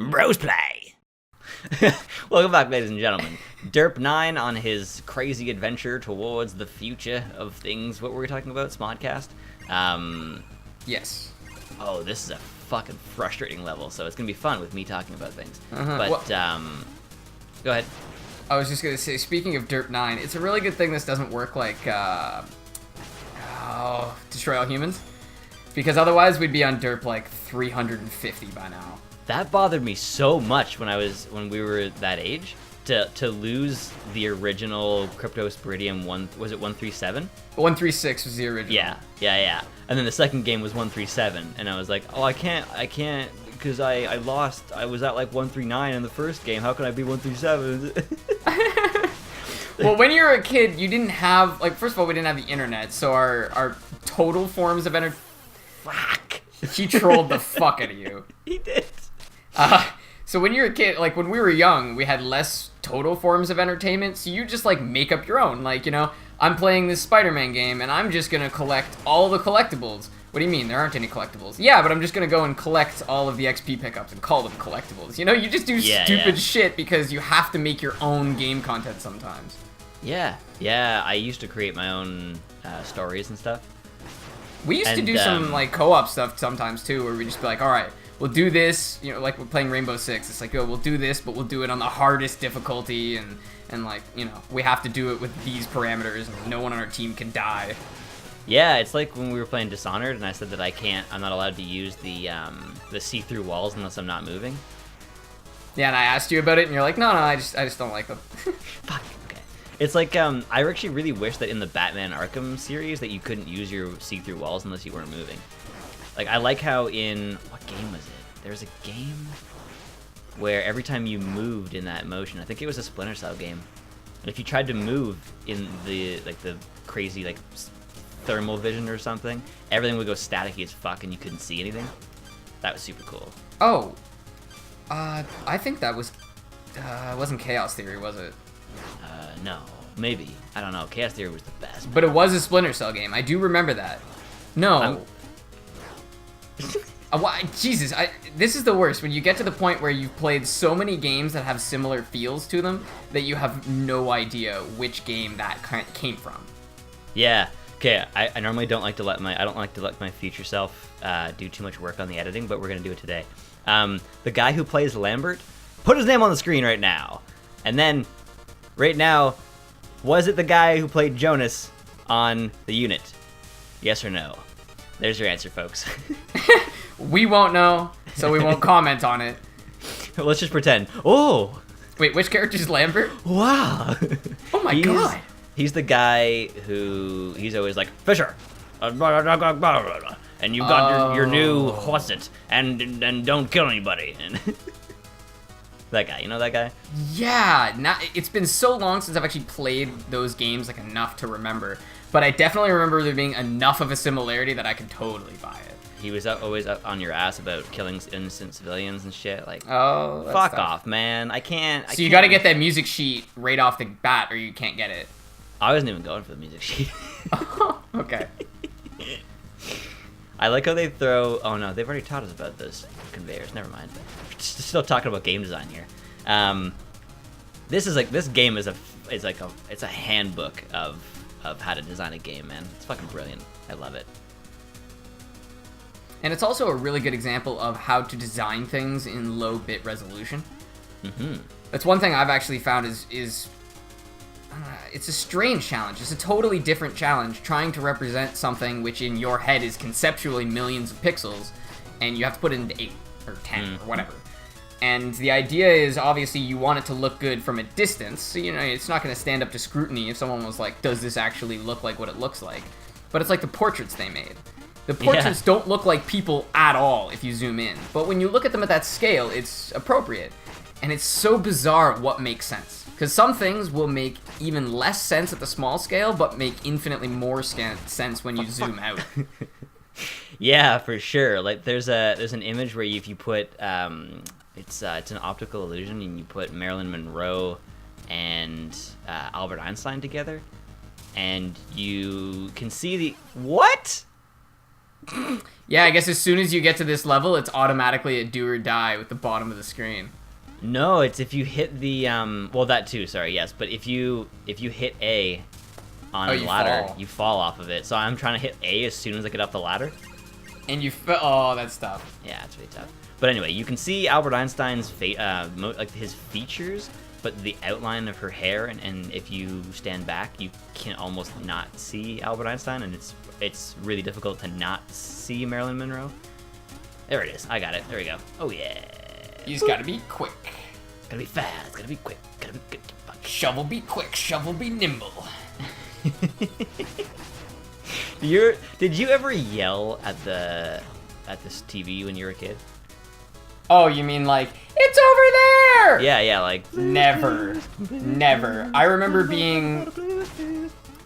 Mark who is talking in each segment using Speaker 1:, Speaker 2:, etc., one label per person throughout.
Speaker 1: Brosplay. Welcome back, ladies and gentlemen. Derp9 on his crazy adventure towards the future of things. What were we talking about? Smodcast?
Speaker 2: Yes.
Speaker 1: Oh, this is a fucking frustrating level, so it's gonna be fun with me talking about things. But, go ahead.
Speaker 2: I was just gonna say, speaking of Derp9, it's a really good thing this doesn't work like, Destroy All Humans. Because otherwise we'd be on Derp like 350 by now.
Speaker 1: That bothered me so much when we were that age to lose the original Cryptosporidium 1. Was it 137?
Speaker 2: 136 was the original.
Speaker 1: Yeah. And then the second game was 137, and I was like, oh, I can't because I lost. I was at like 139 in the first game. How can I be 137?
Speaker 2: Well, when you were a kid, you didn't have, like, first of all, we didn't have the internet, so our total forms of entertainment.
Speaker 1: Fuck.
Speaker 2: He trolled the fuck out of you.
Speaker 1: He did.
Speaker 2: So when you were a kid, like, when we were young, we had less total forms of entertainment, so you just, like, make up your own. Like, you know, I'm playing this Spider-Man game, and I'm just gonna collect all the collectibles. What do you mean? There aren't any collectibles. Yeah, but I'm just gonna go and collect all of the XP pickups and call them collectibles. You know, you just do stupid shit because you have to make your own game content sometimes.
Speaker 1: Yeah, I used to create my own stories and stuff.
Speaker 2: We used to do some, like, co-op stuff sometimes, too, where we'd just be like, alright, we'll do this, you know, like we're playing Rainbow Six. It's like, oh, we'll do this, but we'll do it on the hardest difficulty, and like, you know, we have to do it with these parameters, and no one on our team can die.
Speaker 1: Yeah, it's like when we were playing Dishonored, and I said that I'm not allowed to use the see-through walls unless I'm not moving.
Speaker 2: Yeah, and I asked you about it, and you're like, no, I just don't like them.
Speaker 1: Fuck. It's like, I actually really wish that in the Batman Arkham series that you couldn't use your see-through walls unless you weren't moving. Like, I like how in, what game was it? There was a game where every time you moved in that motion, I think it was a Splinter Cell game, and if you tried to move in the crazy, like, thermal vision or something, everything would go staticky as fuck and you couldn't see anything. That was super cool.
Speaker 2: Oh, I think that was, it wasn't Chaos Theory, was it?
Speaker 1: No, maybe. I don't know. Chaos Theory was the best.
Speaker 2: But it was a Splinter Cell game. I do remember that. No. Jesus, this is the worst. When you get to the point where you've played so many games that have similar feels to them that you have no idea which game that came from.
Speaker 1: Yeah. Okay. I normally don't like to let my future self do too much work on the editing, but we're gonna do it today. The guy who plays Lambert, put his name on the screen right now, and then. Right now, was it the guy who played Jonas on the unit? Yes or no? There's your answer, folks.
Speaker 2: We won't know, so we won't comment on it.
Speaker 1: Let's just pretend. Oh!
Speaker 2: Wait, which character's Lambert?
Speaker 1: Wow!
Speaker 2: Oh my god!
Speaker 1: He's the guy who, he's always like, Fisher! And you got your new Hosset, and don't kill anybody. And that guy, you know that guy?
Speaker 2: Yeah, it's been so long since I've actually played those games, like, enough to remember. But I definitely remember there being enough of a similarity that I could totally buy it.
Speaker 1: He was always up on your ass about killing innocent civilians and shit. Like,
Speaker 2: oh, that's
Speaker 1: fuck
Speaker 2: tough.
Speaker 1: off, man. I can't.
Speaker 2: So you gotta get that music sheet right off the bat, or you can't get it.
Speaker 1: I wasn't even going for the music sheet.
Speaker 2: Okay.
Speaker 1: I like how they throw. Oh no, they've already taught us about those conveyors. Never mind. Still talking about game design here. This game is a handbook of how to design a game, man. It's fucking brilliant. I love it.
Speaker 2: And it's also a really good example of how to design things in low bit resolution.
Speaker 1: Mm-hmm.
Speaker 2: That's one thing I've actually found is it's a strange challenge. It's a totally different challenge trying to represent something which in your head is conceptually millions of pixels, and you have to put it into 8 or 10 or whatever. And the idea is, obviously, you want it to look good from a distance. So, you know, it's not going to stand up to scrutiny if someone was like, does this actually look like what it looks like? But it's like the portraits they made. The portraits don't look like people at all if you zoom in. But when you look at them at that scale, it's appropriate. And it's so bizarre what makes sense. Because some things will make even less sense at the small scale, but make infinitely more sense when you zoom out.
Speaker 1: Yeah, for sure. Like, there's an image where if you put... It's an optical illusion, and you put Marilyn Monroe and Albert Einstein together, and you can see the... What?
Speaker 2: Yeah, I guess as soon as you get to this level, it's automatically a do or die with the bottom of the screen.
Speaker 1: No, it's if you hit the well, that too. Sorry, yes, but if you hit A on a ladder, you fall off of it. So I'm trying to hit A as soon as I get off the ladder.
Speaker 2: And oh, that's tough.
Speaker 1: Yeah, it's really tough. But anyway, you can see Albert Einstein's like his features, but the outline of her hair, and if you stand back, you can almost not see Albert Einstein, and it's really difficult to not see Marilyn Monroe. There it is. I got it. There we go. Oh yeah.
Speaker 2: You just gotta be quick.
Speaker 1: Gotta be fast. Gotta be quick. Gotta be good.
Speaker 2: Shovel be quick. Shovel be nimble.
Speaker 1: Did you ever yell at this TV when you were a kid?
Speaker 2: Oh, you mean like, it's over there?
Speaker 1: Yeah, like...
Speaker 2: Never. I remember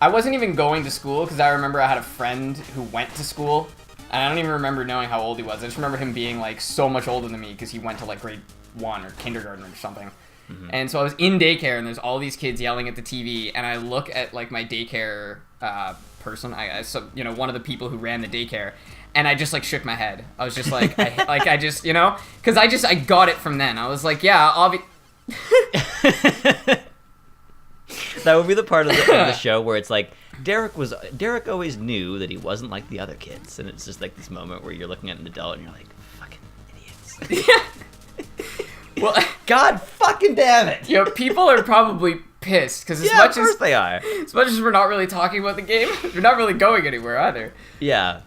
Speaker 2: I wasn't even going to school, because I remember I had a friend who went to school, and I don't even remember knowing how old he was. I just remember him being, like, so much older than me, because he went to, like, grade 1 or kindergarten or something. Mm-hmm. And so I was in daycare, and there's all these kids yelling at the TV, and I look at, like, my daycare person, so, you know, one of the people who ran the daycare, and I just, like, shook my head. I was just like, I just, you know? Because I got it from then. I was like, yeah,
Speaker 1: That would be the part of the show where it's like, Derek always knew that he wasn't like the other kids. And it's just like this moment where you're looking at an adult and you're like, fucking idiots.
Speaker 2: Well,
Speaker 1: God fucking damn it.
Speaker 2: You know, people are probably pissed because
Speaker 1: of course they are.
Speaker 2: As much as we're not really talking about the game, we're not really going anywhere either.
Speaker 1: Yeah.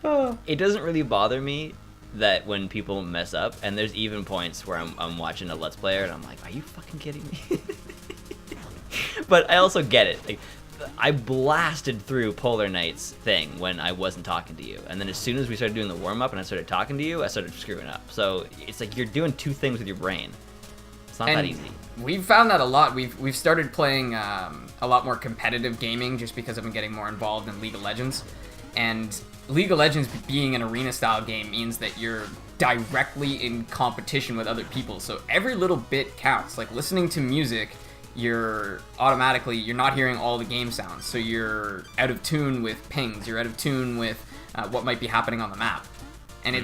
Speaker 1: It doesn't really bother me that when people mess up, and there's even points where I'm watching a Let's Player and I'm like, are you fucking kidding me? But I also get it. Like, I blasted through Polar Knight's thing when I wasn't talking to you, and then as soon as we started doing the warm-up and I started talking to you, I started screwing up. So it's like you're doing two things with your brain. It's not that easy.
Speaker 2: We've found that a lot. We've started playing a lot more competitive gaming just because I've been getting more involved in League of Legends. And League of Legends being an arena-style game means that you're directly in competition with other people. So every little bit counts. Like listening to music, you're not hearing all the game sounds. So you're out of tune with pings. You're out of tune with what might be happening on the map. And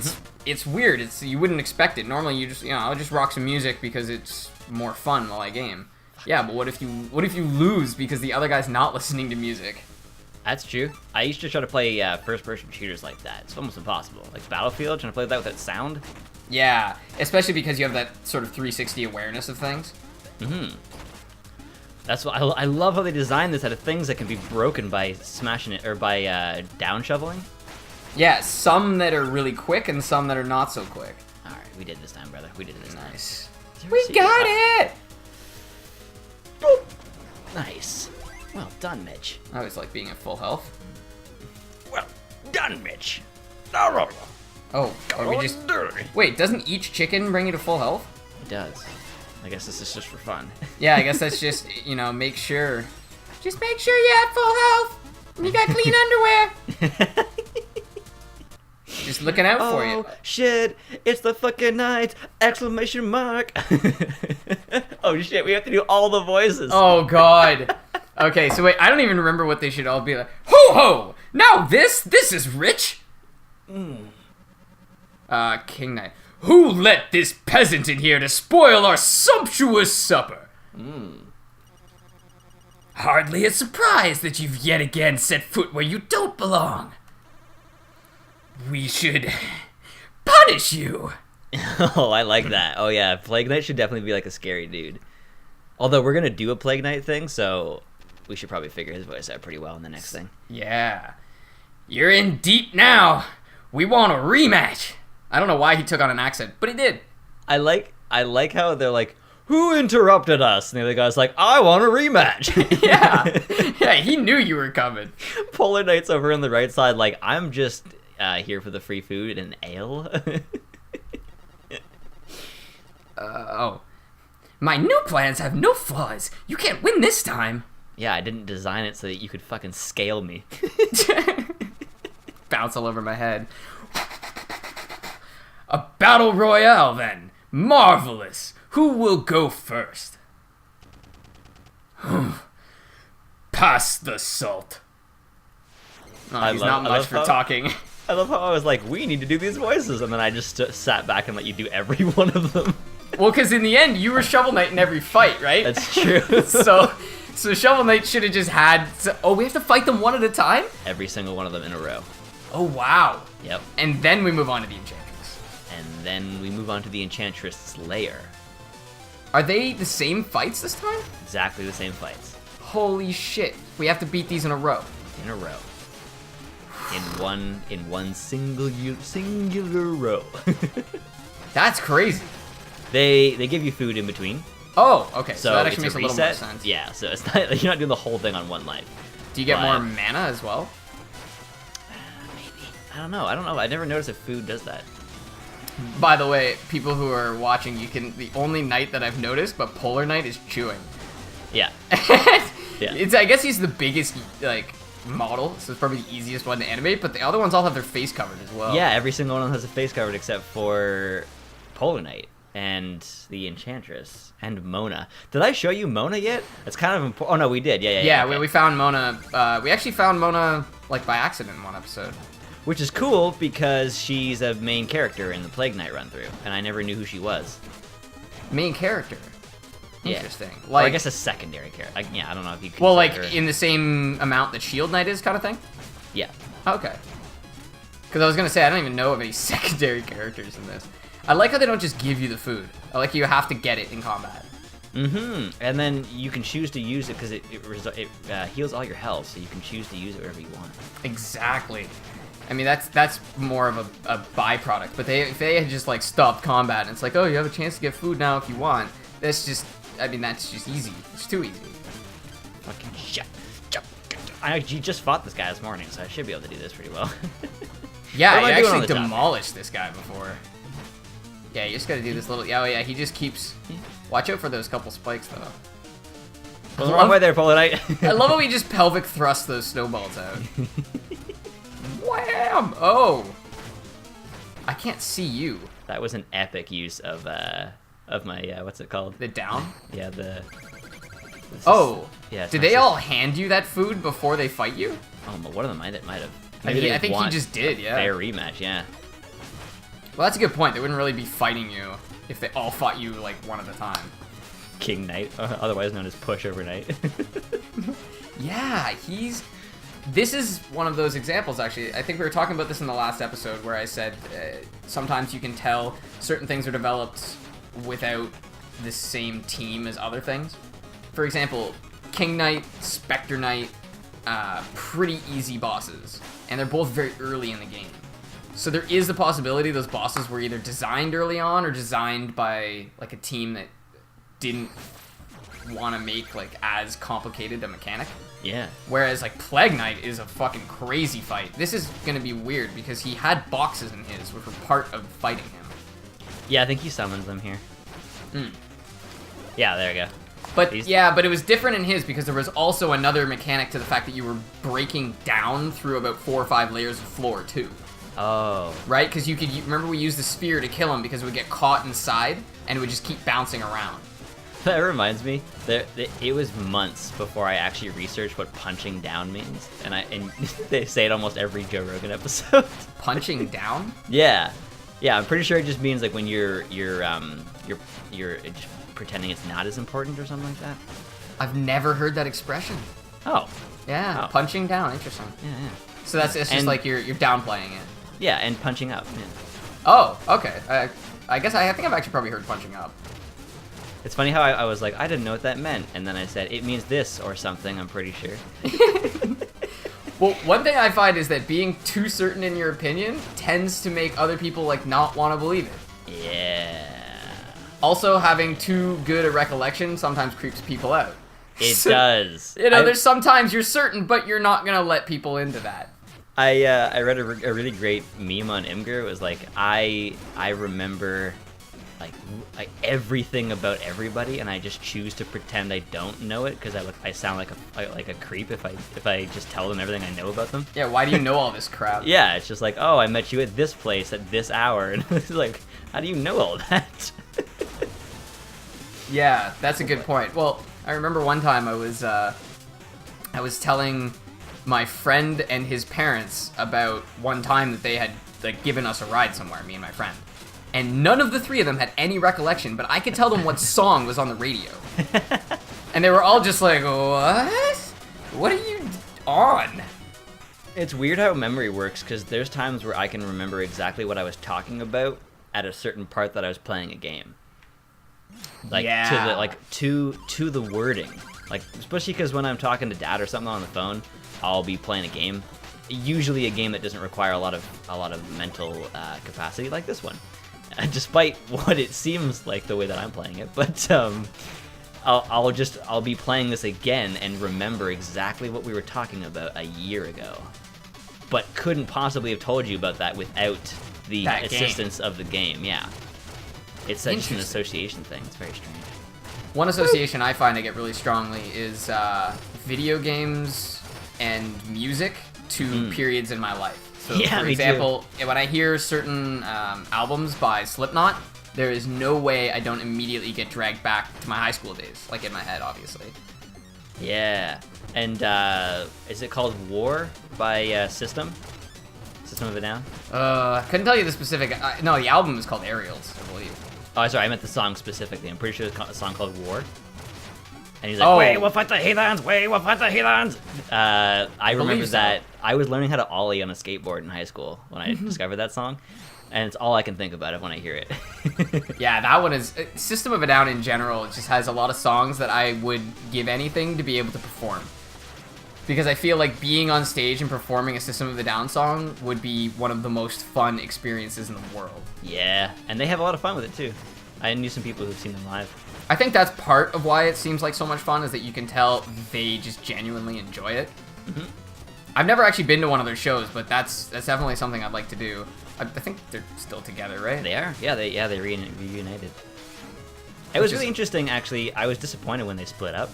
Speaker 2: it's weird. You wouldn't expect it. Normally you just, I'll just rock some music because it's more fun while I game. Yeah, but what if you lose because the other guy's not listening to music?
Speaker 1: That's true. I used to try to play first-person shooters like that. It's almost impossible. Like Battlefield, trying to play that without sound.
Speaker 2: Yeah, especially because you have that sort of 360 awareness of things.
Speaker 1: Mm-hmm. That's what I love how they designed this out of things that can be broken by smashing it or by down shoveling.
Speaker 2: Yeah, some that are really quick and some that are not so quick.
Speaker 1: All right, we did this time, brother. We did it this time.
Speaker 2: Nice. We got it!
Speaker 1: Boop. Nice. Well done, Mitch.
Speaker 2: I always like being at full health.
Speaker 1: Well done, Mitch.
Speaker 2: Oh, are we just... Wait, doesn't each chicken bring you to full health?
Speaker 1: It does. I guess this is just for fun.
Speaker 2: Yeah, I guess that's just, make sure. Just make sure you're at full health. And you got clean underwear. Just looking out for you.
Speaker 1: Oh, shit. It's the fucking night. Exclamation mark. Oh, shit. We have to do all the voices.
Speaker 2: Oh, God. Okay, so wait. I don't even remember what they should all be like. Ho-ho! Now this is rich. King Knight. Who let this peasant in here to spoil our sumptuous supper? Hardly a surprise that you've yet again set foot where you don't belong. We should punish you.
Speaker 1: Oh, I like that. Oh, yeah. Plague Knight should definitely be like a scary dude. Although we're going to do a Plague Knight thing, so we should probably figure his voice out pretty well in the next thing.
Speaker 2: Yeah. You're in deep now. We want a rematch. I don't know why he took on an accent, but he did.
Speaker 1: I like how they're like, who interrupted us? And the other guy's like, I want a rematch.
Speaker 2: Yeah, he knew you were coming.
Speaker 1: Polar Knight's over on the right side like, I'm just here for the free food and ale.
Speaker 2: My new plans have no flaws. You can't win this time.
Speaker 1: Yeah, I didn't design it so that you could fucking scale me.
Speaker 2: Bounce all over my head. A battle royale, then. Marvelous. Who will go first? Pass the salt. Oh, he's not much for talking.
Speaker 1: I love how I was like, we need to do these voices, and then I just sat back and let you do every one of them.
Speaker 2: Well, because in the end, you were Shovel Knight in every fight, right?
Speaker 1: That's true.
Speaker 2: So Shovel Knight should have just had... Oh, we have to fight them one at a time?
Speaker 1: Every single one of them in a row.
Speaker 2: Oh, wow.
Speaker 1: Yep.
Speaker 2: And then we move on to the Enchantress.
Speaker 1: And then we move on to the Enchantress' lair.
Speaker 2: Are they the same fights this time?
Speaker 1: Exactly the same fights.
Speaker 2: Holy shit. We have to beat these in a row.
Speaker 1: In a row. In one singular row.
Speaker 2: That's crazy.
Speaker 1: They give you food in between.
Speaker 2: Oh, okay. So that
Speaker 1: it's
Speaker 2: actually makes a
Speaker 1: reset.
Speaker 2: little more sense.
Speaker 1: Yeah, so it's not, you're not doing the whole thing on one life.
Speaker 2: Do you get more mana as well?
Speaker 1: Maybe. I don't know. I never noticed if food does that.
Speaker 2: By the way, people who are watching, the only knight that I've noticed, but Polar Knight, is chewing.
Speaker 1: Yeah. Yeah.
Speaker 2: I guess he's the biggest, like, model, so it's probably the easiest one to animate, but the other ones all have their face covered as well.
Speaker 1: Yeah, every single one of them has a face covered except for Polar Knight and the Enchantress and Mona. Did I show you Mona yet? It's kind of important. Oh, no, we did. Yeah, okay.
Speaker 2: we found Mona. We actually found Mona, like, by accident in one episode.
Speaker 1: Which is cool because she's a main character in the Plague Knight run-through, and I never knew who she was.
Speaker 2: Main character?
Speaker 1: Yeah.
Speaker 2: Interesting.
Speaker 1: Like, or I guess a secondary character. I don't know if you can.
Speaker 2: Well, like, in the same amount that Shield Knight is, kind of thing?
Speaker 1: Yeah.
Speaker 2: Okay. Because I was going to say, I don't even know of any secondary characters in this. I like how they don't just give you the food. I like you have to get it in combat.
Speaker 1: Mm-hmm. And then you can choose to use it because it heals all your health, so you can choose to use it wherever you want.
Speaker 2: Exactly. I mean, that's more of a byproduct. But if they had just, like, stopped combat, and it's like, oh, you have a chance to get food now if you want. That's just, I mean, that's just easy. It's too easy.
Speaker 1: Fucking shit. I just fought this guy this morning, so I should be able to do this pretty well.
Speaker 2: Yeah, I actually demolished this guy before. Yeah, you just gotta do this little... Oh, yeah, he just keeps... Watch out for those couple spikes, though.
Speaker 1: What's the wrong way there, Polar Knight?
Speaker 2: I love how he just pelvic thrusts those snowballs out. Wham! Oh! I can't see you.
Speaker 1: That was an epic use of my, what's it called?
Speaker 2: The down?
Speaker 1: Yeah,
Speaker 2: Oh!
Speaker 1: Yeah.
Speaker 2: Did they all hand you that food before they fight you?
Speaker 1: Oh, but one of them might have.
Speaker 2: I think he just did, yeah.
Speaker 1: Fair rematch, yeah.
Speaker 2: Well, that's a good point. They wouldn't really be fighting you if they all fought you, like, one at a time.
Speaker 1: King Knight, otherwise known as Pushover Knight.
Speaker 2: Yeah, this is one of those examples, actually. I think we were talking about this in the last episode where I said sometimes you can tell certain things are developed without the same team as other things. For example, King Knight, Spectre Knight, pretty easy bosses, and they're both very early in the game. So there is the possibility those bosses were either designed early on or designed by, like, a team that didn't want to make, like, as complicated a mechanic.
Speaker 1: Yeah.
Speaker 2: Whereas, like, Plague Knight is a fucking crazy fight. This is going to be weird because he had boxes in his, which were part of fighting him.
Speaker 1: Yeah, I think he summons them here. Yeah, there we go.
Speaker 2: But but it was different in his because there was also another mechanic to the fact that you were breaking down through about 4 or 5 layers of floor too.
Speaker 1: Oh.
Speaker 2: Right? Because you remember we used the spear to kill him because it would get caught inside and it would just keep bouncing around.
Speaker 1: That reminds me, it was months before I actually researched what punching down means, and they say it almost every Joe Rogan episode.
Speaker 2: Punching down?
Speaker 1: Yeah, I'm pretty sure it just means like when you're pretending it's not as important or something like that.
Speaker 2: I've never heard that expression.
Speaker 1: Oh.
Speaker 2: Yeah,
Speaker 1: oh.
Speaker 2: Punching down. Interesting.
Speaker 1: Yeah.
Speaker 2: So it's just like you're downplaying it.
Speaker 1: Yeah, and punching up. Yeah.
Speaker 2: Oh, okay. I guess I think I've actually probably heard punching up.
Speaker 1: It's funny how I was like, I didn't know what that meant, and then I said, it means this or something, I'm pretty sure.
Speaker 2: Well, one thing I find is that being too certain in your opinion tends to make other people, like, not want to believe it.
Speaker 1: Yeah.
Speaker 2: Also, having too good a recollection sometimes creeps people out.
Speaker 1: It does.
Speaker 2: You know, there's sometimes you're certain, but you're not going to let people into that.
Speaker 1: I read a really great meme on Imgur. It was like, I remember... like everything about everybody, and I just choose to pretend I don't know it because I sound like a creep if I just tell them everything I know about them.
Speaker 2: Yeah, why do you know all this crap?
Speaker 1: Yeah, it's just like, oh, I met you at this place at this hour, and it's like, how do you know all that?
Speaker 2: Yeah, that's a good point. Well, I remember one time I was telling my friend and his parents about one time that they had like given us a ride somewhere, me and my friend. And none of the three of them had any recollection, but I could tell them what song was on the radio. And they were all just like, what? What are you on?
Speaker 1: It's weird how memory works, because there's times where I can remember exactly what I was talking about at a certain part that I was playing a game. Like, to the wording. Like, especially because when I'm talking to Dad or something on the phone, I'll be playing a game. Usually a game that doesn't require a lot of mental capacity, like this one. Despite what it seems like the way that I'm playing it, but I'll be playing this again and remember exactly what we were talking about a year ago, but couldn't possibly have told you about that without the assistance of the game. Yeah, it's such an association thing. It's very strange.
Speaker 2: One association I find I get really strongly is video games and music to periods in my life. So,
Speaker 1: yeah,
Speaker 2: for example, when I hear certain albums by Slipknot, there is no way I don't immediately get dragged back to my high school days, like in my head, obviously.
Speaker 1: Yeah, and is it called War by System of a Down?
Speaker 2: I couldn't tell you the specific. No, the album is called Aerials, I believe.
Speaker 1: Oh, sorry, I meant the song specifically. I'm pretty sure it's a song called War. And he's like, "Wait, we'll fight the heathens! Wait, we'll fight the heathens!" I remember that I was learning how to ollie on a skateboard in high school when I discovered that song, and it's all I can think about it when I hear it.
Speaker 2: Yeah, that one is System of a Down in general. It just has a lot of songs that I would give anything to be able to perform, because I feel like being on stage and performing a System of a Down song would be one of the most fun experiences in the world.
Speaker 1: Yeah, and they have a lot of fun with it too. I knew some people who've seen them live.
Speaker 2: I think that's part of why it seems like so much fun, is that you can tell they just genuinely enjoy it.
Speaker 1: Mm-hmm.
Speaker 2: I've never actually been to one of their shows, but that's definitely something I'd like to do. I think they're still together, right?
Speaker 1: They are. Yeah, they reunited. It was really interesting, actually. I was disappointed when they split up,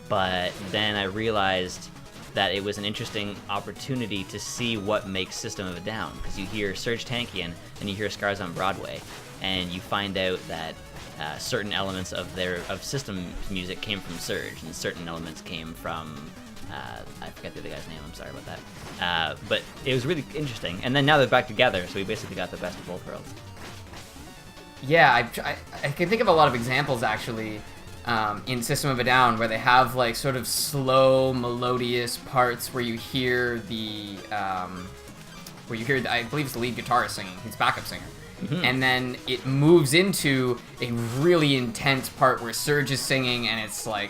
Speaker 1: but then I realized that it was an interesting opportunity to see what makes System of a Down, because you hear Serj Tankian and you hear Scars on Broadway, and you find out that certain elements of System music came from Serj, and certain elements came from I forget the other guy's name. I'm sorry about that. But it was really interesting. And then now they're back together, so we basically got the best of both worlds.
Speaker 2: Yeah, I can think of a lot of examples actually in System of a Down where they have like sort of slow, melodious parts where you hear I believe it's the lead guitarist singing. He's backup singer. Mm-hmm. And then it moves into a really intense part where Serj is singing, and it's like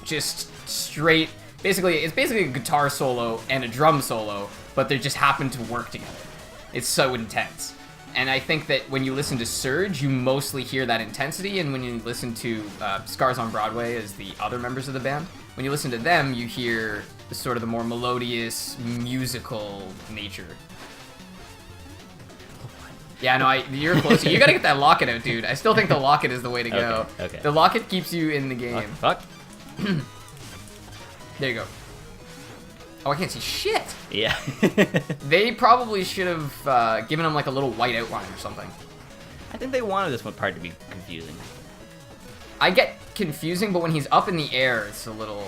Speaker 2: just straight. It's basically a guitar solo and a drum solo, but they just happen to work together. It's so intense. And I think that when you listen to Serj, you mostly hear that intensity, and when you listen to Scars on Broadway as the other members of the band, when you listen to them, you hear the more melodious, musical nature. Yeah, no, you're close. You gotta get that locket out, dude. I still think the locket is the way to go.
Speaker 1: Okay.
Speaker 2: The locket keeps you in the game.
Speaker 1: Fuck.
Speaker 2: There you go. Oh, I can't see shit.
Speaker 1: Yeah.
Speaker 2: They probably should have given him like a little white outline or something.
Speaker 1: I think they wanted this one part to be confusing.
Speaker 2: I get confusing, but when he's up in the air, it's a little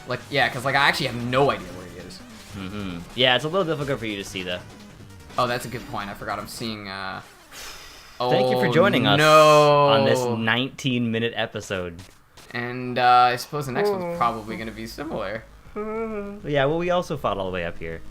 Speaker 2: because I actually have no idea where he is.
Speaker 1: Mm-hmm. Yeah, it's a little difficult for you to see though.
Speaker 2: Oh, that's a good point. I forgot I'm seeing.
Speaker 1: Thank you for joining us on this 19-minute episode.
Speaker 2: And I suppose the next one's probably going to be similar.
Speaker 1: Yeah, well, we also fought all the way up here.